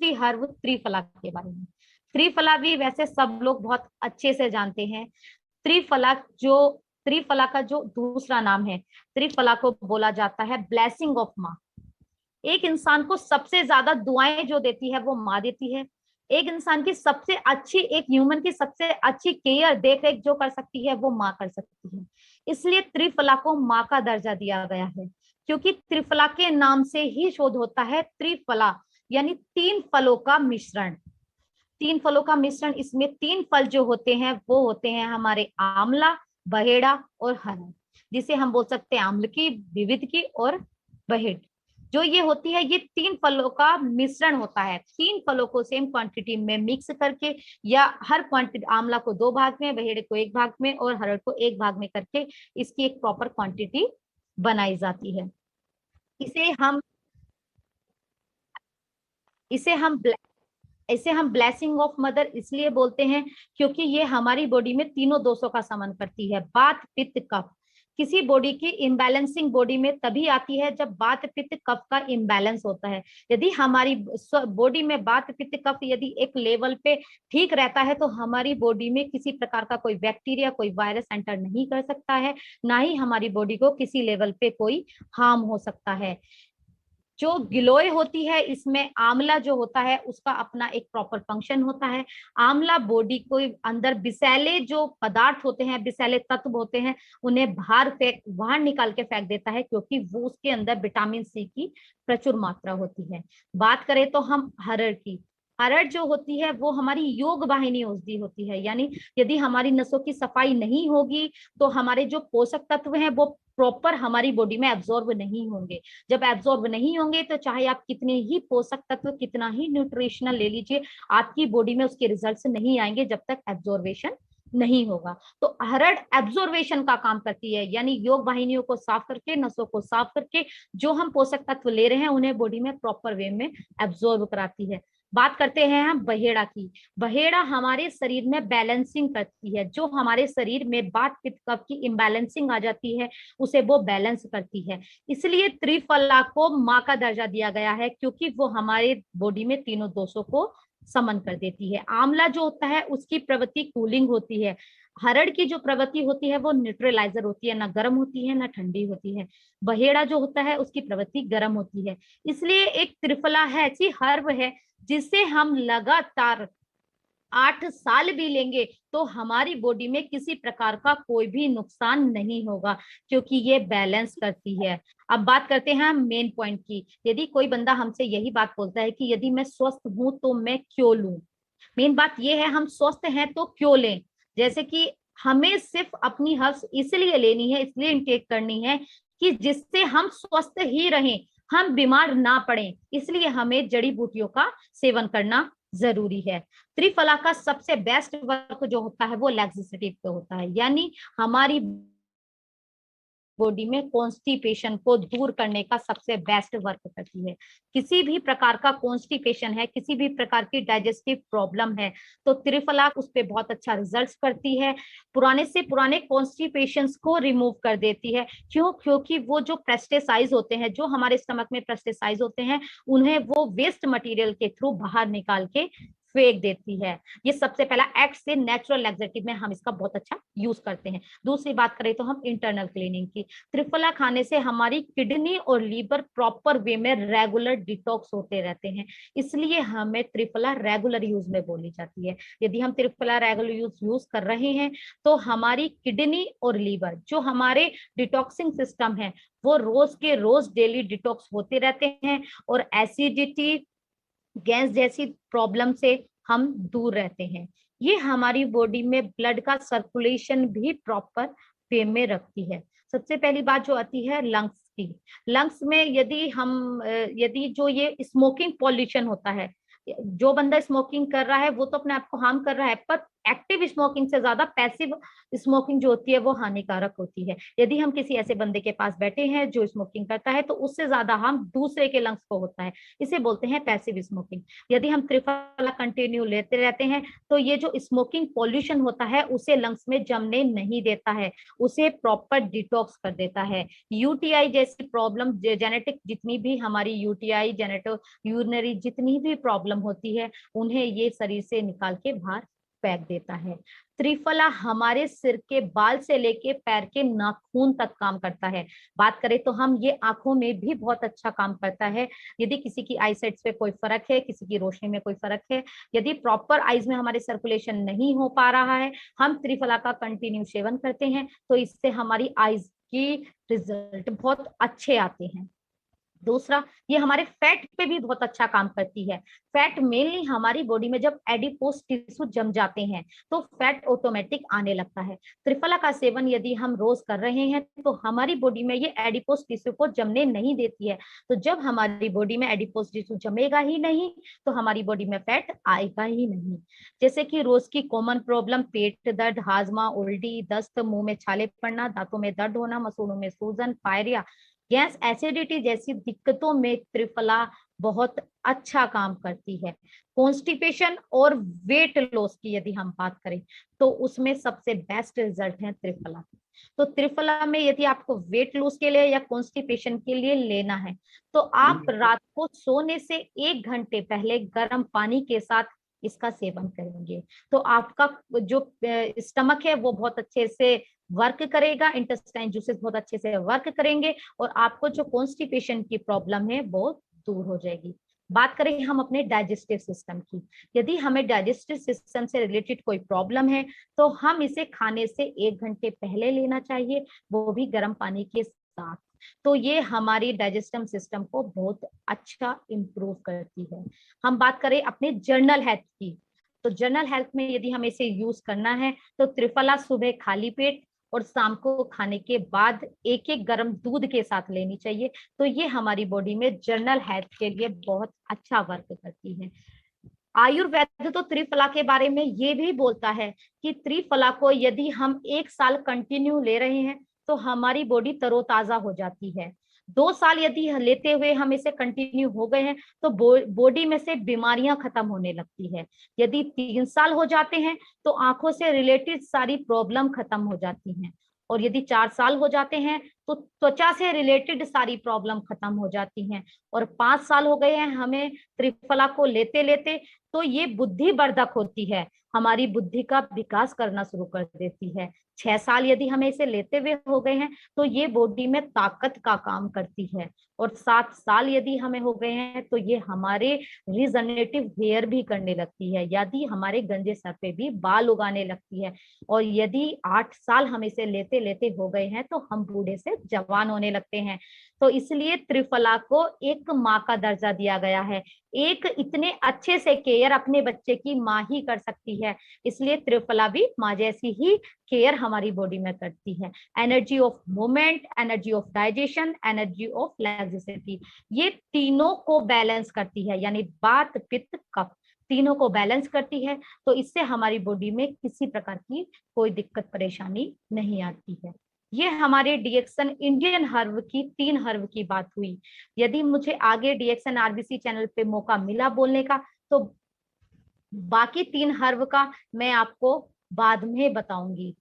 देसी हर्ब त्रिफला के बारे में। त्रिफला भी वैसे सब लोग बहुत अच्छे से जानते हैं। त्रिफला का जो दूसरा नाम है, त्रिफला को बोला जाता है ब्लेसिंग ऑफ माँ। एक इंसान को सबसे ज्यादा दुआएं जो देती है वो माँ देती है। एक इंसान की सबसे अच्छी, एक ह्यूमन की सबसे अच्छी केयर, देख रेख जो कर सकती है वो माँ कर सकती है। इसलिए त्रिफला को माँ का दर्जा दिया गया है, क्योंकि त्रिफला के नाम से ही शोध होता है त्रिफला, यानी तीन फलों का मिश्रण। तीन फलों का मिश्रण, इसमें तीन फल जो होते हैं वो होते हैं हमारे आंवला, बहेड़ा और हरड़, जिसे हम बोल सकते हैं आम्ल की, विविध की और बहेड़। जो ये होती है, ये तीन फलों का मिश्रण होता है। तीन फलों को सेम क्वांटिटी में मिक्स करके, या हर क्वांटिटी, आंवला को 2 भाग में, बहेड़े को 1 भाग में और हरड़ को 1 भाग में करके इसकी एक प्रॉपर क्वांटिटी बनाई जाती है। इसे हम इसे हम इसे हम ब्लेसिंग ऑफ मदर इसलिए बोलते हैं क्योंकि ये हमारी बॉडी में तीनों दोषों का समन करती है, वात पित्त कफ। किसी बॉडी की इम्बैलेंसिंग बॉडी में तभी आती है जब वात पित्त कफ का इम्बैलेंस होता है। यदि हमारी बॉडी में वात पित्त कफ यदि एक लेवल पे ठीक रहता है तो हमारी बॉडी में किसी प्रकार का कोई बैक्टीरिया, कोई वायरस एंटर नहीं कर सकता है, ना ही हमारी बॉडी को किसी लेवल पे कोई हार्म हो सकता है। जो गिलोय होती है, इसमें आंवला जो होता है उसका अपना एक प्रॉपर फंक्शन होता है। आंवला बॉडी को अंदर विषैले जो पदार्थ होते हैं, विषैले तत्व होते हैं, उन्हें बाहर निकाल के फेंक देता है, क्योंकि वो उसके अंदर विटामिन सी की प्रचुर मात्रा होती है। बात करें तो हम हरड़ की, हरड़ जो होती है वो हमारी योग वाहिनी औषधि होती है, यानी यदि हमारी नसों की सफाई नहीं होगी तो हमारे जो पोषक तत्व हैं वो प्रॉपर हमारी बॉडी में एब्जॉर्ब नहीं होंगे। जब एब्जॉर्ब नहीं होंगे तो चाहे आप कितने ही पोषक तत्व, कितना ही न्यूट्रिशनल ले लीजिए, आपकी बॉडी में उसके रिजल्ट्स नहीं आएंगे जब तक एब्जॉर्बेशन नहीं होगा। तो हरड़ एब्जॉर्बेशन का काम करती है, यानी योग वाहिनियों को साफ करके, नसों को साफ करके जो हम पोषक तत्व ले रहे हैं उन्हें बॉडी में प्रॉपर वे में एब्जॉर्ब कराती है। बात करते हैं हम बहेड़ा की। बहेड़ा हमारे शरीर में बैलेंसिंग करती है। जो हमारे शरीर में वात पित्त कफ की इम्बैलेंसिंग आ जाती है उसे वो बैलेंस करती है। इसलिए त्रिफला को माँ का दर्जा दिया गया है, क्योंकि वो हमारे बॉडी में तीनों दोषों को समन कर देती है। आंवला जो होता है उसकी प्रवृत्ति कूलिंग होती है। हरड़ की जो प्रवृत्ति होती है वो न्यूट्रलाइजर होती है, ना गर्म होती है ना ठंडी होती है। बहेड़ा जो होता है उसकी प्रवृत्ति गर्म होती है। इसलिए एक त्रिफला है, ऐसी हर्ब है जिसे हम लगातार 8 साल भी लेंगे तो हमारी बॉडी में किसी प्रकार का कोई भी नुकसान नहीं होगा, क्योंकि ये बैलेंस करती है। अब बात करते हैं हम मेन पॉइंट की। यदि कोई बंदा हमसे यही बात बोलता है कि यदि मैं स्वस्थ हूं तो मैं क्यों लूं, मेन बात ये है हम स्वस्थ हैं तो क्यों लें। जैसे कि हमें सिर्फ अपनी हर्ब्स इसलिए लेनी है, इसलिए इनटेक करनी है कि जिससे हम स्वस्थ ही रहें, हम बीमार ना पड़े, इसलिए हमें जड़ी बूटियों का सेवन करना जरूरी है। त्रिफला का सबसे बेस्ट वर्क जो होता है वो लैक्सेटिव पे होता है, यानी हमारी बॉडी में कॉन्स्टिपेशन को दूर करने का सबसे बेस्ट वर्क करती है। किसी भी प्रकार का कॉन्स्टिपेशन है, किसी भी प्रकार की डाइजेस्टिव प्रॉब्लम है, तो त्रिफला उस पर बहुत अच्छा रिजल्ट करती है। पुराने से पुराने कॉन्स्टिपेशंस को रिमूव कर देती है। क्यों? क्योंकि वो जो पेस्टिसाइड होते हैं, जो हमारे स्टमक में पेस्टिसाइड होते हैं, उन्हें वो वेस्ट मटेरियल के थ्रू बाहर निकाल के फेंक देती है। ये सबसे पहला एक्ट से नेचुरल लैक्सेटिव में हम इसका बहुत अच्छा यूज करते हैं। दूसरी बात करें तो हम इंटरनल क्लीनिंग की। त्रिफला खाने से हमारी किडनी और लीवर प्रॉपर वे में रेगुलर डिटॉक्स होते रहते हैं, इसलिए हमें त्रिफला रेगुलर यूज में बोली जाती है। यदि हम त्रिफला रेगुलर यूज कर रहे हैं तो हमारी किडनी और लीवर, जो हमारे डिटॉक्सिंग सिस्टम है, वो रोज के रोज डेली डिटॉक्स होते रहते हैं और एसिडिटी, गैस जैसी प्रॉब्लम से हम दूर रहते हैं। ये हमारी बॉडी में ब्लड का सर्कुलेशन भी प्रॉपर वे में रखती है। सबसे पहली बात जो आती है लंग्स की। लंग्स में यदि जो ये स्मोकिंग पॉल्यूशन होता है, जो बंदा स्मोकिंग कर रहा है वो तो अपने आप को हार्म कर रहा है, पर एक्टिव स्मोकिंग से ज्यादा पैसिव स्मोकिंग जो होती है वो हानिकारक होती है। यदि हम किसी ऐसे बंदे के पास बैठे हैं जो स्मोकिंग करता है तो उससे ज्यादा हम दूसरे के लंग्स को होता है, इसे बोलते हैं पैसिव स्मोकिंग। यदि हम त्रिफला कंटिन्यू लेते रहते हैं तो ये जो स्मोकिंग पॉल्यूशन होता है उसे लंग्स में जमने नहीं देता है, उसे प्रॉपर डिटॉक्स कर देता है। यूटीआई जैसी प्रॉब्लम, जेनेटिक जितनी भी हमारी यूटीआई, जेनेटो यूरिनरी जितनी भी प्रॉब्लम होती है उन्हें ये शरीर से निकाल के बाहर फेंक देता है। त्रिफला हमारे सिर के बाल से लेके पैर के नाखून तक काम करता है। बात करें तो हम ये आंखों में भी बहुत अच्छा काम करता है। यदि किसी की आईसाइट्स पे कोई फर्क है, किसी की रोशनी में कोई फर्क है, यदि प्रॉपर आईज में हमारे सर्कुलेशन नहीं हो पा रहा है, हम त्रिफला का कंटिन्यू सेवन करते हैं तो इससे हमारी आईज की रिजल्ट बहुत अच्छे आते हैं। दूसरा, ये हमारे फैट पे भी बहुत अच्छा काम करती है। फैट मेनली हमारी बॉडी में जब एडिपोज टिश्यू जम जाते हैं तो फैट ऑटोमेटिक आने लगता है। त्रिफला का सेवन यदि हम रोज कर रहे हैं तो हमारी बॉडी में ये एडिपोज टिश्यू को जमने नहीं देती है। तो जब हमारी बॉडी में एडिपोज टिश्यू जमेगा ही नहीं तो हमारी बॉडी में फैट आएगा ही नहीं। जैसे कि रोज की कॉमन प्रॉब्लम, पेट दर्द, हाजमा, उल्टी, दस्त, मुंह में छाले पड़ना, दांतों में दर्द होना, मसूड़ों में सूजन, पायरिया, गैस, एसिडिटी जैसी दिक्कतों में त्रिफला बहुत अच्छा काम करती है। कॉन्स्टिपेशन और वेट लॉस की यदि हम बात करें तो उसमें सबसे बेस्ट रिजल्ट है त्रिफला। तो त्रिफला में यदि आपको वेट लॉस के लिए या कॉन्स्टिपेशन के लिए लेना है तो आप रात को सोने से 1 घंटे पहले गर्म पानी के साथ इसका सेवन करेंगे तो आपका जो स्टमक है वो बहुत अच्छे से वर्क करेगा, इंटेस्टाइन जूसेस बहुत अच्छे से वर्क करेंगे और आपको जो कॉन्स्टिपेशन की प्रॉब्लम है वो दूर हो जाएगी। बात करें हम अपने डाइजेस्टिव सिस्टम की, यदि हमें डाइजेस्टिव सिस्टम से रिलेटेड कोई प्रॉब्लम है तो हम इसे खाने से 1 घंटे पहले लेना चाहिए, वो भी गर्म पानी के साथ। तो ये हमारी डाइजेस्टिव सिस्टम को बहुत अच्छा इंप्रूव करती है। हम बात करें अपने जर्नल हेल्थ की, तो जर्नल हेल्थ में यदि हमें इसे यूज करना है तो त्रिफला सुबह खाली पेट और शाम को खाने के बाद 1-1 गर्म दूध के साथ लेनी चाहिए। तो ये हमारी बॉडी में जर्नल हेल्थ के लिए बहुत अच्छा वर्क करती है। आयुर्वेद तो त्रिफला के बारे में ये भी बोलता है कि त्रिफला को यदि हम 1 साल कंटिन्यू ले रहे हैं तो हमारी बॉडी तरोताजा हो जाती है। 2 साल यदि लेते हुए हम इसे कंटिन्यू हो गए हैं तो बॉडी में से बीमारियां खत्म होने लगती है। यदि 3 साल हो जाते हैं तो आंखों से रिलेटेड सारी प्रॉब्लम खत्म हो जाती हैं और यदि 4 साल हो जाते हैं तो त्वचा से रिलेटेड सारी प्रॉब्लम खत्म हो जाती हैं और 5 साल हो गए हैं हमें त्रिफला को लेते लेते तो ये बुद्धिवर्धक होती है, हमारी बुद्धि का विकास करना शुरू कर देती है। 6 साल यदि हमें इसे लेते हुए हो गए हैं तो ये बॉडी में ताकत का काम करती है और 7 साल यदि हमें हो गए हैं तो ये हमारे रिजनरेटिव हेयर भी करने लगती है, यदि हमारे गंजे सर पे भी बाल उगाने लगती है और यदि 8 साल हम इसे लेते लेते हो गए हैं तो हम बूढ़े से जवान होने लगते हैं। तो इसलिए त्रिफला को एक माँ का दर्जा दिया गया है। एक इतने अच्छे से केयर अपने बच्चे की माँ ही कर सकती है, इसलिए त्रिफला भी माँ जैसी ही केयर हमारी बॉडी में करती है। Energy of movement, energy of digestion, energy of laxity, ये तीनों को बैलेंस करती है, यानी बात पित्त कफ तीनों को बैलेंस करती है। तो इससे हमारी बॉडी में किसी प्रकार की कोई दिक्कत परेशानी नहीं आती है। ये हमारे डीएक्सन इंडियन हर्ब की 3 हर्ब की बात हुई। यदि मुझे आगे डीएक्सन आरबीसी चैनल पे मौका मिला बोलने का तो बाकी 3 हर्ब का मैं आपको बाद में बताऊंगी।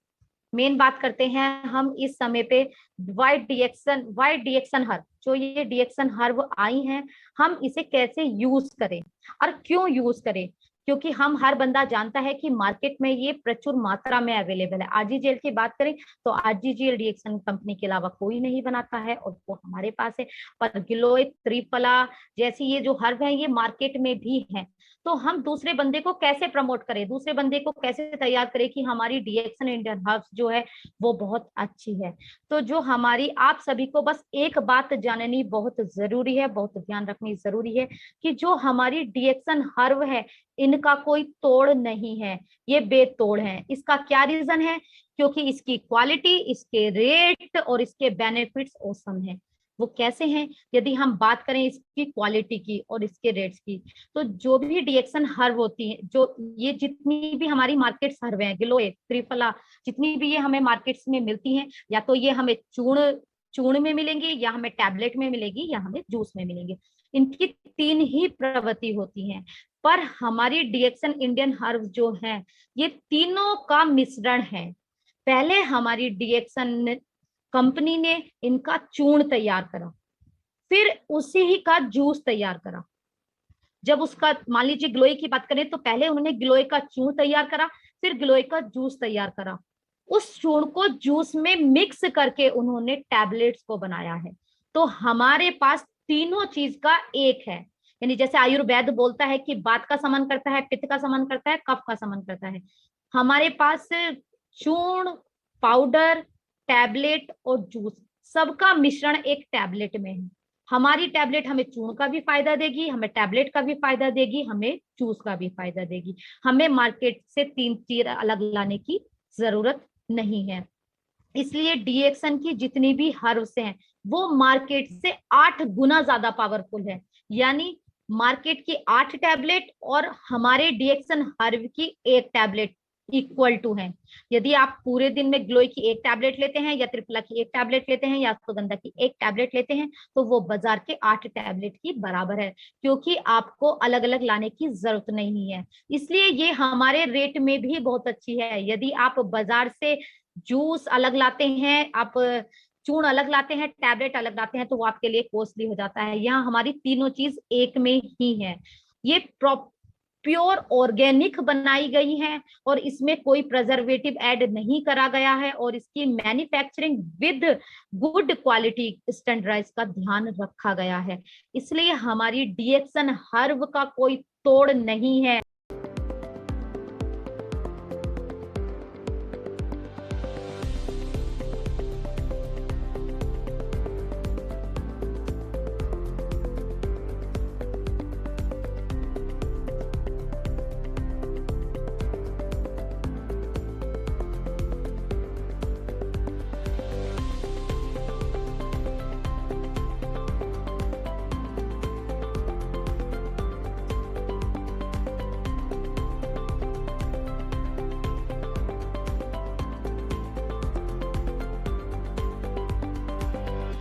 मेन बात करते हैं हम इस समय पे वाइट डीएक्सन हर्ब, जो ये डीएक्सन हर्ब आई हैं हम इसे कैसे यूज करें और क्यों यूज करें, क्योंकि हम हर बंदा जानता है कि मार्केट में ये प्रचुर मात्रा में अवेलेबल है। आरजीजीएल की बात करें तो आरजीजीएल डीएक्सन कंपनी के अलावा कोई नहीं बनाता है और वो हमारे पास है, पर गिलोय, त्रिफला जैसी ये जो हर्ब है ये मार्केट में भी है। तो हम दूसरे बंदे को कैसे प्रमोट करें, दूसरे बंदे को कैसे तैयार करें कि हमारी डीएक्सन इंडियन हर्ब्स जो है वो बहुत अच्छी है। तो जो हमारी आप सभी को बस एक बात जाननी बहुत जरूरी है, बहुत ध्यान रखनी जरूरी है कि जो हमारी डीएक्सन हर्ब है इनका कोई तोड़ नहीं है, ये बेतोड़ है। इसका क्या रीजन है, क्योंकि इसकी क्वालिटी, इसके रेट और इसके बेनिफिट्स औसम है। वो कैसे हैं? यदि हम बात करें इसकी क्वालिटी की और इसके रेट्स की, तो जो भी डीएक्सन हर्ब होती है, जो ये जितनी भी हमारी मार्केट्स हर्ब हैं, गिलोय, त्रिफला, जितनी भी ये हमें मार्केट्स में मिलती हैं, या तो ये हमें चूर्ण चूर्ण में मिलेंगी, या हमें टैबलेट में मिलेगी, या हमें जूस में मिलेंगी। इनकी 3 ही प्रवृत्ति होती हैं। पर हमारी डीएक्सन इंडियन हर्ब जो है, ये तीनों का मिश्रण है। पहले हमारी डीएक्सन कंपनी ने इनका चूर्ण तैयार करा, फिर उसी ही का जूस तैयार करा। जब उसका, मान लीजिए गिलोय की बात करें, तो पहले उन्होंने गिलोय का चूर्ण तैयार करा, फिर गिलोय का जूस तैयार करा। उस चूर्ण को जूस में मिक्स करके उन्होंने टैबलेट्स को बनाया है। तो हमारे पास तीनों चीज का एक है। यानी जैसे आयुर्वेद बोलता है कि वात का शमन करता है, पित्त का शमन करता है, कफ का शमन करता है, हमारे पास चूर्ण, पाउडर, टैबलेट और जूस, सबका मिश्रण एक टैबलेट में है। हमारी टैबलेट हमें चूर्ण का भी फायदा देगी, हमें टैबलेट का भी फायदा देगी, हमें जूस का भी फायदा देगी। हमें मार्केट से 3 चीज अलग लाने की जरूरत नहीं है। इसलिए डीएक्सन की जितनी भी हर्ब्स हैं, वो मार्केट से 8 गुना ज्यादा पावरफुल है। यानी मार्केट की 8 टैबलेट और हमारे डीएक्सन हर्ब की 1 टैबलेट इक्वल टू है। यदि आप पूरे दिन में ग्लोई की 1 टैबलेट लेते हैं, या त्रिफला की 1 टैबलेट लेते हैं, या सुगंधा की 1 टैबलेट लेते हैं, तो वो बाजार के 8 टैबलेट की बराबर है, क्योंकि आपको अलग अलग लाने की जरूरत नहीं है। इसलिए ये हमारे रेट में भी बहुत अच्छी है। यदि आप बाजार से जूस अलग लाते हैं, आप चूर्ण अलग लाते हैं, टैबलेट अलग लाते हैं, तो वो आपके लिए कॉस्टली हो जाता है। यहाँ हमारी तीनों चीज एक में ही है। ये प्योर ऑर्गेनिक बनाई गई है, और इसमें कोई प्रिजर्वेटिव ऐड नहीं करा गया है, और इसकी manufacturing with good quality standards का ध्यान रखा गया है। इसलिए हमारी डीएक्सन हर्ब का कोई तोड़ नहीं है।